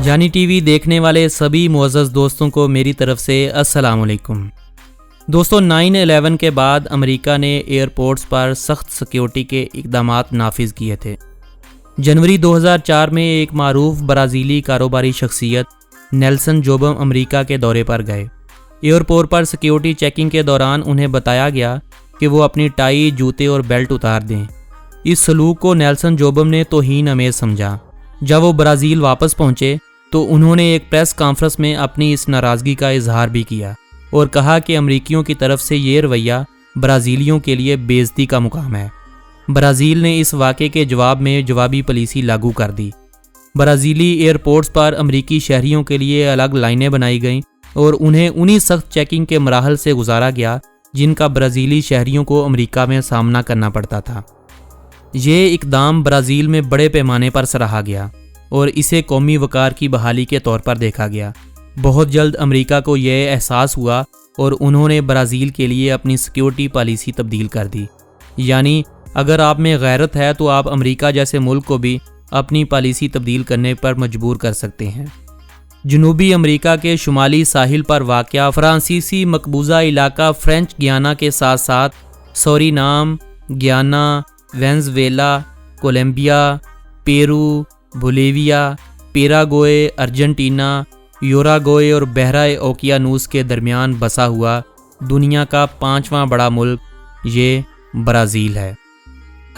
جانی T V دیکھنے والے سبھی معزز دوستوں کو میری طرف سے السلام علیکم۔ دوستوں 9/11 کے بعد امریکہ نے ایئرپورٹس پر سخت سیکیورٹی کے اقدامات نافذ کیے تھے۔ جنوری 2004 میں ایک معروف برازیلی کاروباری شخصیت نیلسن جوبم امریکہ کے دورے پر گئے۔ ایئرپورٹ پر سیکیورٹی چیکنگ کے دوران انہیں بتایا گیا کہ وہ اپنی ٹائی، جوتے اور بیلٹ اتار دیں۔ اس سلوک کو نیلسن جوبم نے توہین آمیز سمجھا۔ جب وہ برازیل واپس پہنچے تو انہوں نے ایک پریس کانفرنس میں اپنی اس ناراضگی کا اظہار بھی کیا اور کہا کہ امریکیوں کی طرف سے یہ رویہ برازیلیوں کے لیے بے عزتی کا مقام ہے۔ برازیل نے اس واقعے کے جواب میں جوابی پالیسی لاگو کر دی۔ برازیلی ایئرپورٹس پر امریکی شہریوں کے لیے الگ لائنیں بنائی گئیں اور انہیں انہی سخت چیکنگ کے مراحل سے گزارا گیا جن کا برازیلی شہریوں کو امریکہ میں سامنا کرنا پڑتا تھا۔ یہ اقدام برازیل میں بڑے پیمانے پر سراہا گیا اور اسے قومی وقار کی بحالی کے طور پر دیکھا گیا۔ بہت جلد امریکہ کو یہ احساس ہوا اور انہوں نے برازیل کے لیے اپنی سیکیورٹی پالیسی تبدیل کر دی۔ یعنی اگر آپ میں غیرت ہے تو آپ امریکہ جیسے ملک کو بھی اپنی پالیسی تبدیل کرنے پر مجبور کر سکتے ہیں۔ جنوبی امریکہ کے شمالی ساحل پر واقع فرانسیسی مقبوضہ علاقہ فرینچ گیانا کے ساتھ ساتھ سورینام، گیانا، وینزویلا، کولمبیا، پیرو، بولیویا، پیراگوئے، ارجنٹینا، یوراگوئے اور بحیرہ اوقیانوس کے درمیان بسا ہوا دنیا کا 5واں بڑا ملک یہ برازیل ہے۔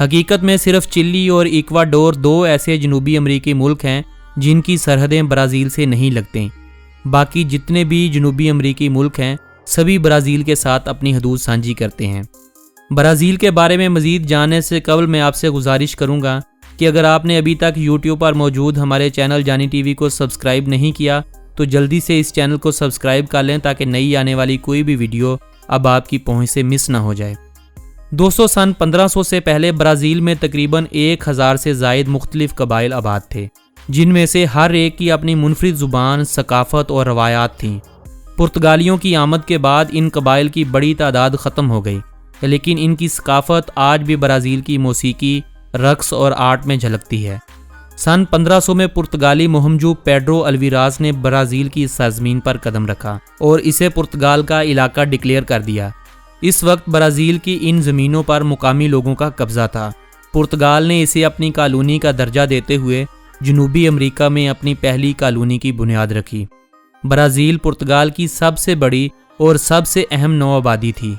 حقیقت میں صرف چلی اور ایکواڈور دو ایسے جنوبی امریکی ملک ہیں جن کی سرحدیں برازیل سے نہیں لگتیں۔ باقی جتنے بھی جنوبی امریکی ملک ہیں سبھی برازیل کے ساتھ اپنی حدود سانجھی کرتے ہیں۔ برازیل کے بارے میں مزید جاننے سے قبل میں آپ سے گزارش کروں گا کہ اگر آپ نے ابھی تک یوٹیوب پر موجود ہمارے چینل جانی ٹی وی کو سبسکرائب نہیں کیا تو جلدی سے اس چینل کو سبسکرائب کر لیں تاکہ نئی آنے والی کوئی بھی ویڈیو اب آپ کی پہنچ سے مس نہ ہو جائے۔ دوستو سن 1500 سے پہلے برازیل میں تقریباً 1000 سے زائد مختلف قبائل آباد تھے، جن میں سے ہر ایک کی اپنی منفرد زبان، ثقافت اور روایات تھیں۔ پرتگالیوں کی آمد کے بعد ان قبائل کی بڑی تعداد ختم ہو گئی، لیکن ان کی ثقافت آج بھی برازیل کی موسیقی، رقص اور آرٹ میں جھلکتی ہے۔ سن 1500 میں پرتگالی مہمجو پیڈرو الویراز نے برازیل کی اس سرزمین پر قدم رکھا اور اسے پرتگال کا علاقہ ڈکلیئر کر دیا۔ اس وقت برازیل کی ان زمینوں پر مقامی لوگوں کا قبضہ تھا۔ پرتگال نے اسے اپنی کالونی کا درجہ دیتے ہوئے جنوبی امریکہ میں اپنی پہلی کالونی کی بنیاد رکھی۔ برازیل پرتگال کی سب سے بڑی اور سب سے اہم نو آبادی تھی،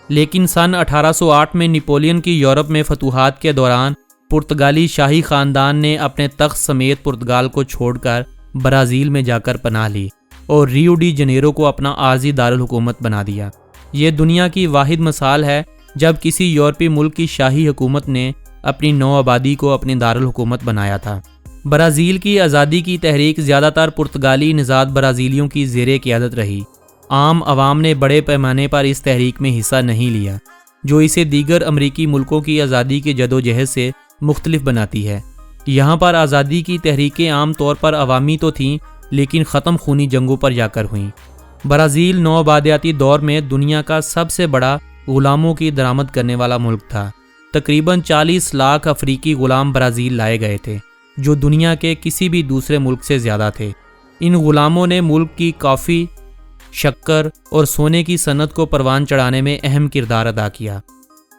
لیکن سن 1808 میں نیپولین کی یورپ میں فتوحات کے دوران پرتگالی شاہی خاندان نے اپنے تخت سمیت پرتگال کو چھوڑ کر برازیل میں جا کر پناہ لی اور ریو ڈی جنیرو کو اپنا عارضی دارالحکومت بنا دیا۔ یہ دنیا کی واحد مثال ہے جب کسی یورپی ملک کی شاہی حکومت نے اپنی نو آبادی کو اپنی دارالحکومت بنایا تھا۔ برازیل کی آزادی کی تحریک زیادہ تر پرتگالی نژاد برازیلیوں کی زیر قیادت رہی۔ عام عوام نے بڑے پیمانے پر اس تحریک میں حصہ نہیں لیا، جو اسے دیگر امریکی ملکوں کی آزادی کی جدوجہد سے مختلف بناتی ہے۔ یہاں پر آزادی کی تحریکیں عام طور پر عوامی تو تھیں لیکن ختم خونی جنگوں پر جا کر ہوئیں۔ برازیل نوآبادیاتی دور میں دنیا کا سب سے بڑا غلاموں کی درآمد کرنے والا ملک تھا۔ تقریباً 40 لاکھ افریقی غلام برازیل لائے گئے تھے، جو دنیا کے کسی بھی دوسرے ملک سے زیادہ تھے۔ ان غلاموں نے ملک کی کافی، شکر اور سونے کی صنعت کو پروان چڑھانے میں اہم کردار ادا کیا۔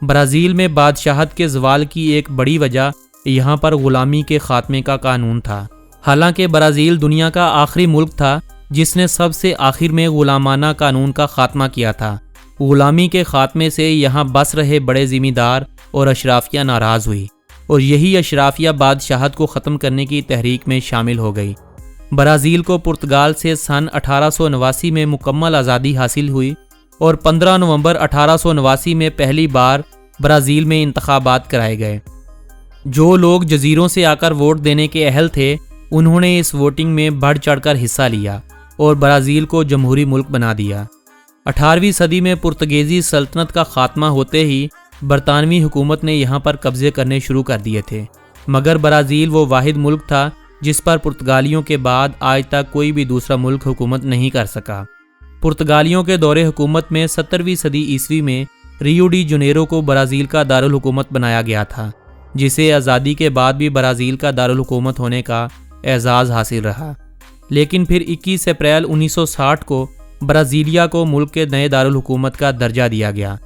برازیل میں بادشاہت کے زوال کی ایک بڑی وجہ یہاں پر غلامی کے خاتمے کا قانون تھا۔ حالانکہ برازیل دنیا کا آخری ملک تھا جس نے سب سے آخر میں غلامانہ قانون کا خاتمہ کیا تھا۔ غلامی کے خاتمے سے یہاں بس رہے بڑے زمیندار اور اشرافیہ ناراض ہوئی اور یہی اشرافیہ بادشاہت کو ختم کرنے کی تحریک میں شامل ہو گئی۔ برازیل کو پرتگال سے سن 1889 میں مکمل آزادی حاصل ہوئی اور 15 نومبر 1889 میں پہلی بار برازیل میں انتخابات کرائے گئے۔ جو لوگ جزیروں سے آ کر ووٹ دینے کے اہل تھے انہوں نے اس ووٹنگ میں بڑھ چڑھ کر حصہ لیا اور برازیل کو جمہوری ملک بنا دیا۔ 18ویں صدی میں پرتگیزی سلطنت کا خاتمہ ہوتے ہی برطانوی حکومت نے یہاں پر قبضے کرنے شروع کر دیے تھے، مگر برازیل وہ واحد ملک تھا جس پر پرتگالیوں کے بعد آج تک کوئی بھی دوسرا ملک حکومت نہیں کر سکا۔ پرتگالیوں کے دور حکومت میں 17ویں صدی عیسوی میں ریو ڈی جنیرو کو برازیل کا دارالحکومت بنایا گیا تھا، جسے آزادی کے بعد بھی برازیل کا دارالحکومت ہونے کا اعزاز حاصل رہا۔ लेकिन फिर 21 अप्रैल 1960 को ब्राज़ीलिया को मुल्क के नए दारुल हुकूमत का दर्जा दिया गया।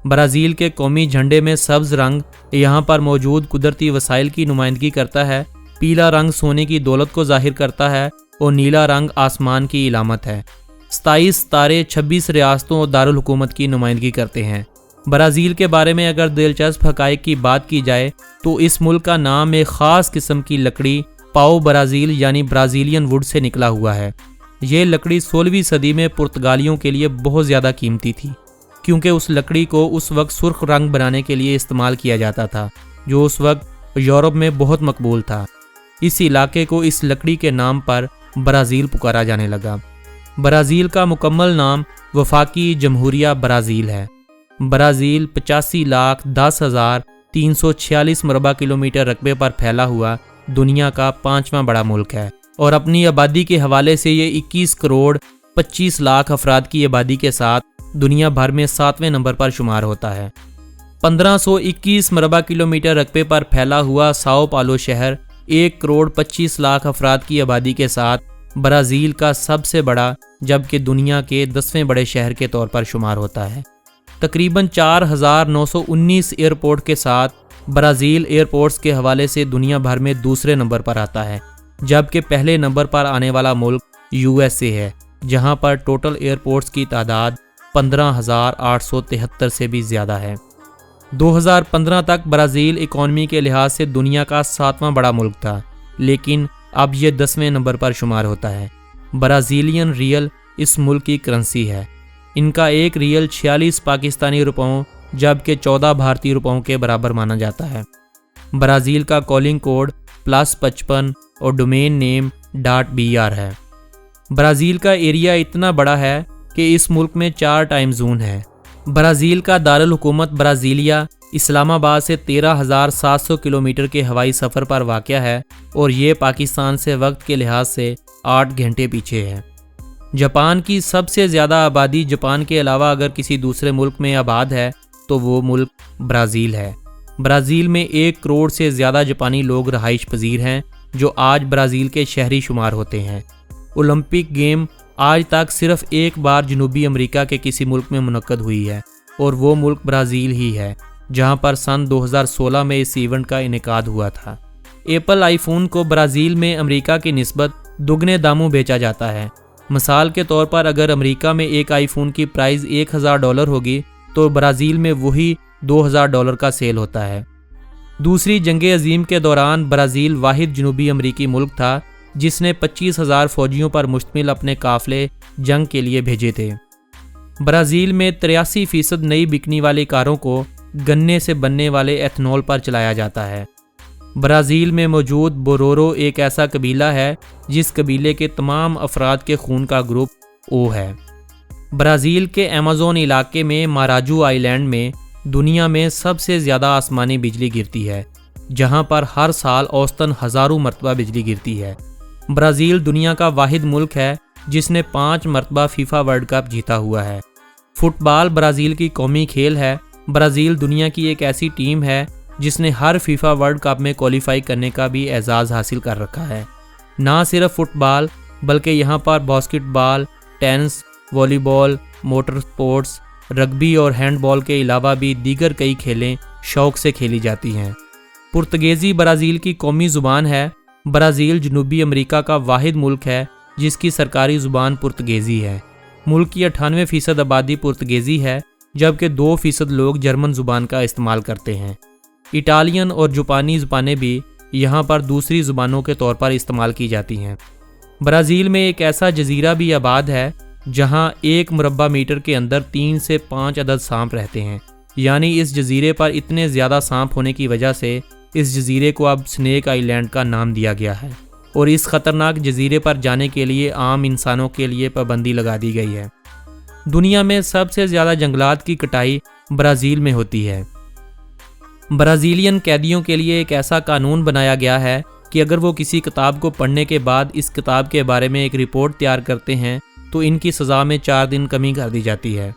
ब्राज़ील के कौमी झंडे में सब्ज़ रंग यहाँ पर मौजूद कुदरती वसाइल की नुमाइंदगी करता है, पीला रंग सोने की दौलत को जाहिर करता है और नीला रंग आसमान की इलामत है। 27 सितारे 26 रियासतों और दारुल हुकूमत की नुमाइंदगी करते हैं। ब्राज़ील के बारे में अगर दिलचस्प हक़ाइक़ की बात की जाए तो इस मुल्क का नाम एक ख़ास किस्म की लकड़ी पाओ ब्राज़ील यानी ब्राज़ीलियन वुड से निकला हुआ है। ये लकड़ी 16वीं सदी में पुर्तगालियों के लिए बहुत ज़्यादा कीमती थी, क्योंकि उस लकड़ी को उस वक्त सुर्ख रंग बनाने के लिए इस्तेमाल किया जाता था, जो उस वक्त यूरोप में बहुत मकबूल था। इस इलाके को इस लकड़ी के नाम पर ब्राज़ील पुकारा जाने लगा। ब्राज़ील का मुकम्मल नाम वफाकी जमहूरिया ब्राज़ील है। ब्राज़ील 85,10,346 मरबा किलोमीटर रकबे पर फैला हुआ दुनिया का 5वां बड़ा मुल्क है और अपनी आबादी के हवाले से ये 21 करोड़ 25 लाख अफराद की आबादी के साथ दुनिया भर में 7वें नंबर पर शुमार होता है। 1521 मरबा किलोमीटर रकबे पर फैला हुआ साओ पालो शहर 1 करोड़ 25 लाख अफराद की आबादी के साथ ब्राज़ील का सबसे बड़ा जबकि दुनिया के 10वें बड़े शहर के तौर पर शुमार होता है। तकरीबन 4,919 एयरपोर्ट के साथ ब्राज़ील एयरपोर्ट्स के हवाले से दुनिया भर में दूसरे नंबर पर आता है, जबकि पहले नंबर पर आने वाला मुल्क USA है, जहां पर टोटल एयरपोर्ट्स की तादाद 15,873 से भी ज़्यादा है। 2015 तक ब्राज़ील इकॉनमी के लिहाज से दुनिया का 7वां बड़ा मुल्क था, लेकिन अब ये 10वें नंबर पर शुमार होता है। ब्राज़ीलियन रियल इस मुल्क की करेंसी है। इनका एक रियल 46 पाकिस्तानी रुपयों जबकि 14 भारतीय रुपयों के बराबर माना जाता है। ब्राज़ील का कॉलिंग कोड +55 और डोमेन नेम .br है। ब्राज़ील का एरिया इतना बड़ा है कि इस मुल्क में 4 टाइम जोन है। ब्राज़ील का दारुल हुकूमत ब्राज़ीलिया इस्लामाबाद से 13,700 किलोमीटर के हवाई सफ़र पर वाक़या है और ये पाकिस्तान से वक्त के लिहाज से 8 घंटे पीछे है। जापान की सबसे ज़्यादा आबादी जापान के अलावा अगर किसी दूसरे मुल्क में आबाद है तो वो मुल्क ब्राज़ील है। ब्राज़ील में 1 करोड़ से ज़्यादा जापानी लोग रहाइश पजीर हैं जो आज ब्राज़ील के शहरी शुमार होते हैं। ओलंपिक गेम आज तक सिर्फ एक बार जनूबी अमेरिका के किसी मुल्क में मुनक्कद हुई है और वो मुल्क ब्राज़ील ही है, जहां पर सन 2016 में इस इवेंट का इनेकाद हुआ था। एप्पल आईफोन को ब्राज़ील में अमेरिका की निस्बत दुगने दामों बेचा जाता है। मिसाल के तौर पर अगर अमेरिका में एक आईफोन की प्राइस $1,000 होगी तो ब्राज़ील में वही $2,000 का सेल होता है। दूसरी जंग अजीम के दौरान ब्राज़ील वाहिद जनूबी अमरीकी मुल्क था जिसने 25,000 फौजियों पर मुश्तमिल अपने काफ़िले जंग के लिए भेजे थे। ब्राज़ील में 83% नई बिकने वाली कारों को गन्ने से बनने वाले एथनॉल पर चलाया जाता है। ब्राज़ील में मौजूद बोरोरो एक ऐसा कबीला है जिस कबीले के तमाम अफराद के खून का ग्रुप O है। ब्राज़ील के अमेज़न इलाके में माराजू आइलैंड में दुनिया में सबसे ज़्यादा आसमानी बिजली गिरती है, जहां पर हर साल औसतन हज़ारों मरतबा बिजली गिरती है। ब्राज़ील दुनिया का वाहिद मुल्क है जिसने 5 मरतबा फीफा वर्ल्ड कप जीता हुआ है। फुटबॉल ब्राज़ील की कौमी खेल है। ब्राज़ील दुनिया की एक ऐसी टीम है जिसने हर फीफा वर्ल्ड कप में क्वालिफाई करने का भी एजाज़ हासिल कर रखा है। ना सिर्फ फुटबॉल बल्कि यहाँ पर basketball, tennis, volleyball, motor sports, rugby और हैंडबॉल के अलावा भी दीगर कई खेलें शौक़ से खेली जाती हैं। पुर्तगीज़ी ब्राज़ील की कौमी ज़ुबान है। ब्राज़ील जनूबी अमेरिका का वाहिद मुल्क है जिसकी सरकारी ज़ुबान पुर्तगीज़ी है। मुल्क की 98% आबादी पुर्तगीज़ी है जबकि 2% लोग जर्मन ज़ुबान का इस्तेमाल करते हैं। इटालियन और जापानी ज़ुबानें भी यहाँ पर दूसरी ज़ुबानों के तौर पर इस्तेमाल की जाती हैं। ब्राज़ील में एक ऐसा जजीरा भी आबाद है जहाँ 1 मुरब्बा मीटर के अंदर 3 से 5 अदद सांप रहते हैं। यानी इस जजीरे पर इतने ज़्यादा सांप होने की वजह से इस जजीरे को अब स्नेक आइलैंड का नाम दिया गया है और इस ख़तरनाक जजीरे पर जाने के लिए आम इंसानों के लिए पाबंदी लगा दी गई है। दुनिया में सबसे ज़्यादा जंगलात की कटाई ब्राज़ील में होती है। ब्राज़ीलियन कैदियों के लिए एक ऐसा कानून बनाया गया है कि अगर वो किसी किताब को पढ़ने के बाद इस किताब के बारे में एक रिपोर्ट तैयार करते हैं तो इनकी सज़ा में 4 दिन कमी कर दी जाती है।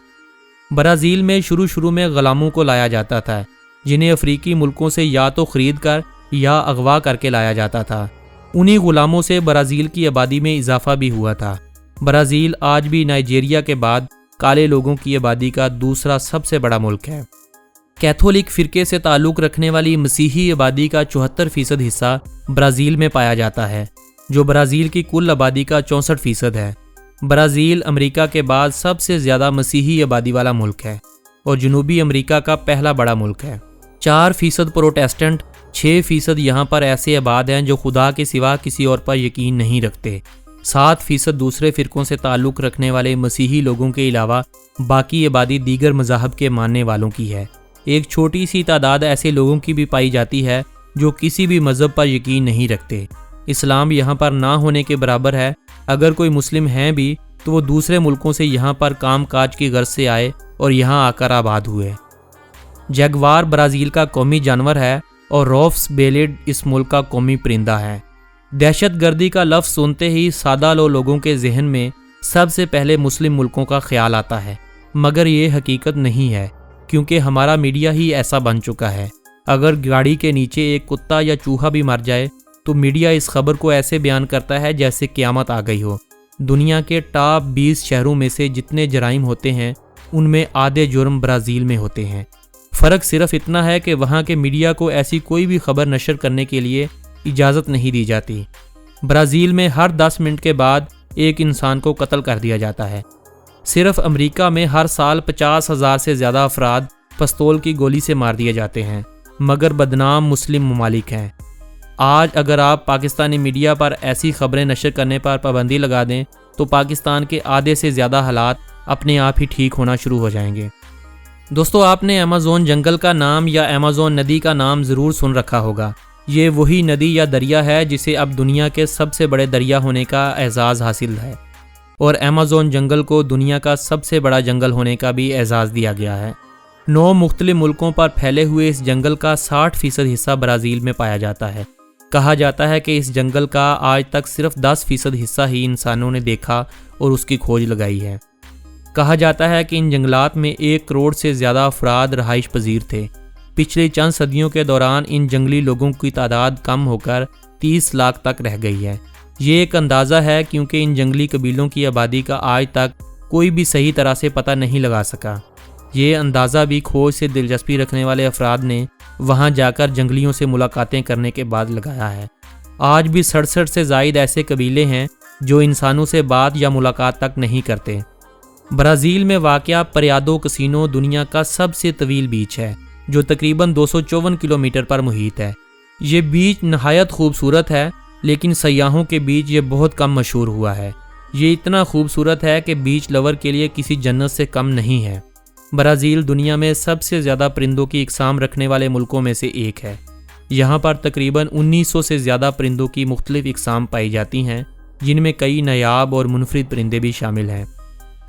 ब्राज़ील में शुरू में ग़ुलामों को लाया जाता था जिन्हें अफ्रीकी मुल्कों से या तो ख़रीद कर या अगवा करके लाया जाता था। उन्हीं गुलामों से ब्राज़ील की आबादी में इजाफा भी हुआ था। ब्राज़ील आज भी नाइजीरिया के बाद काले लोगों की आबादी का दूसरा सबसे बड़ा मुल्क है। कैथोलिक फ़िरके से ताल्लुक़ रखने वाली मसीही आबादी का 74% हिस्सा ब्राज़ील में पाया जाता है, जो ब्राज़ील की कुल आबादी का 64% है। ब्राज़ील अमेरिका के बाद सबसे ज़्यादा मसीही आबादी वाला मुल्क है और जनूबी अमेरिका का पहला बड़ा मुल्क है। 4% प्रोटेस्टेंट, 6% यहाँ पर ऐसे आबाद हैं जो खुदा के सिवा किसी और पर यकीन नहीं रखते। 7% दूसरे फ़िरकों से ताल्लुक़ रखने वाले मसीही लोगों के अलावा बाकी आबादी दीगर मज़ाहब के मानने वालों की है। एक छोटी सी तादाद ऐसे लोगों की भी पाई जाती है जो किसी भी मज़हब पर यकीन नहीं रखते। इस्लाम यहाँ पर ना होने के बराबर है। अगर कोई मुस्लिम हैं भी तो वो दूसरे मुल्कों से यहाँ पर काम काज की गर्ज से आए और यहाँ आकर आबाद हुए। जगवार ब्राज़ील का कौमी जानवर है और रॉफ्स बेलिड इस मुल्क का कौमी परिंदा है। दहशतगर्दी का लफ्ज़ सुनते ही सादा लोगों के जहन में सबसे पहले मुस्लिम मुल्कों का ख्याल आता है, मगर ये हकीकत नहीं है, क्योंकि हमारा मीडिया ही ऐसा बन चुका है। अगर गाड़ी के नीचे एक कुत्ता या चूहा भी मर जाए तो मीडिया इस खबर को ऐसे बयान करता है जैसे क़यामत आ गई हो। दुनिया के टॉप 20 शहरों में से जितने जराइम होते हैं उनमें आधे जुर्म ब्राज़ील में होते हैं। फ़र्क सिर्फ इतना है कि वहाँ के मीडिया को ऐसी कोई भी खबर नशर करने के लिए इजाज़त नहीं दी जाती। ब्राज़ील में हर 10 मिनट के बाद एक इंसान को कत्ल कर दिया जाता है। सिर्फ अमेरिका में हर साल 50,000 से ज़्यादा अफराद पिस्तौल की गोली से मार दिए जाते हैं, मगर बदनाम मुस्लिम ममालिक हैं। आज अगर आप पाकिस्तानी मीडिया पर ऐसी खबरें नशर करने पर पाबंदी लगा दें तो पाकिस्तान के आधे से ज़्यादा हालात अपने आप ही ठीक होना शुरू हो जाएंगे। दोस्तों, आपने अमेज़न जंगल का नाम या अमेज़न नदी का नाम ज़रूर सुन रखा होगा। ये वही नदी या दरिया है जिसे अब दुनिया के सबसे बड़े दरिया होने का एजाज़ हासिल है और अमेज़न जंगल को दुनिया का सबसे बड़ा जंगल होने का भी एजाज़ दिया गया है। 9 मुख्तलिफ मुल्कों पर फैले हुए इस जंगल का 60% हिस्सा ब्राज़ील में पाया जाता है। कहा जाता है कि इस जंगल का आज तक सिर्फ 10% हिस्सा ही इंसानों ने देखा और उसकी खोज लगाई है। कहा जाता है कि इन जंगलात में 1 करोड़ से ज़्यादा अफराद रहाइश पजीर थे। पिछली चंद सदियों के दौरान इन जंगली लोगों की तादाद कम होकर 30 लाख तक रह गई है। ये एक अंदाज़ा है क्योंकि इन जंगली कबीलों की आबादी का आज तक कोई भी सही तरह से पता नहीं लगा सका। ये अंदाज़ा भी खोज से दिलचस्पी रखने वाले अफराद ने वहाँ जाकर जंगलियों से मुलाकातें करने के बाद लगाया है। आज भी 67 से ज़ायद ऐसे कबीले हैं जो इंसानों से बात या मुलाकात तक नहीं करते। ब्राज़ील में वाक़या प्रियादो कैसिनो दुनिया का सबसे तवील बीच है जो तकरीबन 254 किलोमीटर पर मुहित है। ये बीच नहायत खूबसूरत है, लेकिन सयाहों के बीच ये बहुत कम मशहूर हुआ है। ये इतना खूबसूरत है कि बीच लवर के लिए किसी जन्नत से कम नहीं है। ब्राज़ील दुनिया में सबसे ज़्यादा परिंदों की इकसाम रखने वाले मुल्कों में से एक है। यहाँ पर तकरीबन 1900 से ज़्यादा परिंदों की मुख्तलिफ इकसाम पाई जाती हैं, जिनमें कई नायाब और मुनफरिद परिंदे भी शामिल हैं।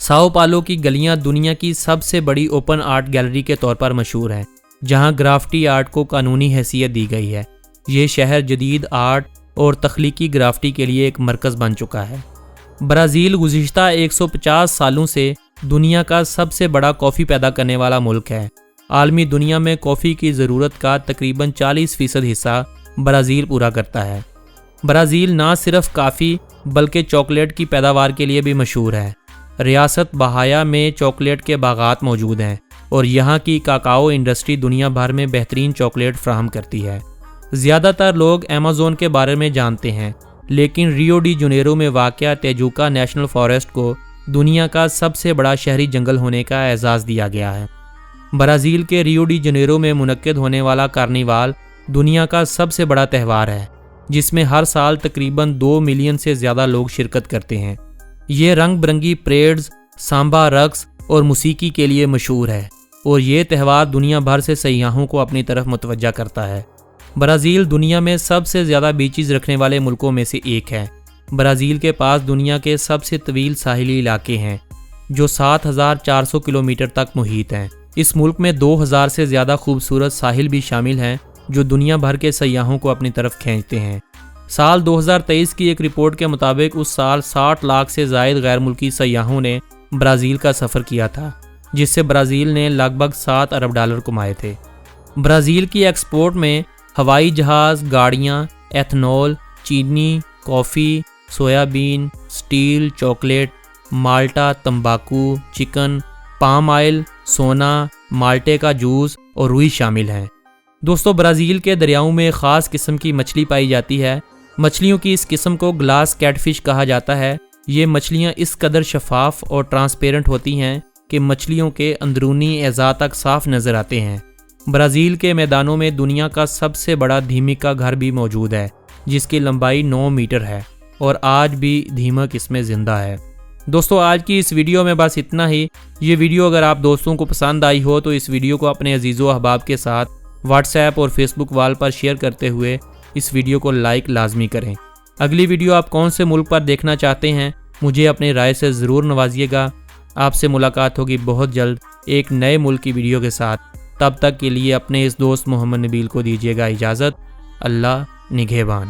साओ पालो की गलियाँ दुनिया की सबसे बड़ी ओपन आर्ट गैलरी के तौर पर मशहूर है, जहाँ ग्राफिटी आर्ट को कानूनी हैसियत दी गई है। ये शहर जदीद आर्ट और तख्लीकी ग्राफिटी के लिए एक मरकज़ बन चुका है। ब्राज़ील गुज़िश्ता 150 सालों से दुनिया का सबसे बड़ा कॉफ़ी पैदा करने वाला मुल्क है। आलमी दुनिया में कॉफ़ी की ज़रूरत का तकरीबन 40% हिस्सा ब्राज़ील पूरा करता है। ब्राज़ील ना सिर्फ काफ़ी बल्कि चॉकलेट की पैदावार के लिए भी मशहूर है। रियासत बहाया में चॉकलेट के बागात मौजूद हैं और यहाँ की काकाओ इंडस्ट्री दुनिया भर में बेहतरीन चॉकलेट फ्राहम करती है। ज़्यादातर लोग अमेज़न के बारे में जानते हैं, लेकिन रियो डी जनेरो में वाक़या तेजुका नेशनल फॉरेस्ट को दुनिया का सबसे बड़ा शहरी जंगल होने का एजाज़ दिया गया है। ब्राज़ील के रियो डी जनेरो में मुनक्किद होने वाला कार्निवाल दुनिया का सबसे बड़ा त्यौहार है, जिसमें हर साल तकरीबन 2 मिलियन से ज़्यादा लोग शिरकत करते हैं। ये रंग बिरंगी परेड्स, सांबा रक्स और मौसीकी के लिए मशहूर है और ये त्यौहार दुनिया भर से सयाहों को अपनी तरफ मुतवज्जा करता है। ब्राज़ील दुनिया में सबसे ज़्यादा बीचेस रखने वाले मुल्कों में से एक है। ब्राज़ील के पास दुनिया के सबसे तवील साहिली इलाके हैं जो 7400 किलोमीटर तक मुहित हैं। इस मुल्क में 2000 से ज़्यादा खूबसूरत साहिल भी शामिल हैं जो दुनिया भर के सयाहों को अपनी तरफ खींचते हैं। साल 2023 की एक रिपोर्ट के मुताबिक उस साल 60 लाख से ज़ायद गैर मुल्की सयाहों ने ब्राज़ील का सफ़र किया था, जिससे ब्राज़ील ने लगभग $7 अरब कमाए थे। ब्राज़ील की एक्सपोर्ट में हवाई जहाज़, गाड़ियाँ, एथनॉल, چینی، کافی، سویابین، سٹیل، چاکلیٹ، مالٹا، تمباکو، چکن، پام آئل، سونا، مالٹے کا جوس اور روئی شامل ہیں۔ دوستو برازیل کے دریاؤں میں خاص قسم کی مچھلی پائی جاتی ہے۔ مچھلیوں کی اس قسم کو گلاس کیٹ فش کہا جاتا ہے۔ یہ مچھلیاں اس قدر شفاف اور ٹرانسپیرنٹ ہوتی ہیں کہ مچھلیوں کے اندرونی اعضاء تک صاف نظر آتے ہیں۔ برازیل کے میدانوں میں دنیا کا سب سے بڑا دھیمک کا گھر بھی موجود ہے، جس کی لمبائی 9 میٹر ہے اور آج بھی دھیمک اس میں زندہ ہے۔ دوستو آج کی اس ویڈیو میں بس اتنا ہی۔ یہ ویڈیو اگر آپ دوستوں کو پسند آئی ہو تو اس ویڈیو کو اپنے عزیز و احباب کے ساتھ واٹس ایپ اور فیس بک وال پر شیئر کرتے ہوئے اس ویڈیو کو لائک لازمی کریں۔ اگلی ویڈیو آپ کون سے ملک پر دیکھنا چاہتے ہیں مجھے اپنی رائے سے ضرور نوازیے گا۔ آپ سے ملاقات ہوگی بہت جلد ایک نئے ملک کی ویڈیو کے ساتھ۔ تب تک کے لیے اپنے اس دوست محمد نبیل کو دیجیے گا اجازت۔ اللہ نگہبان۔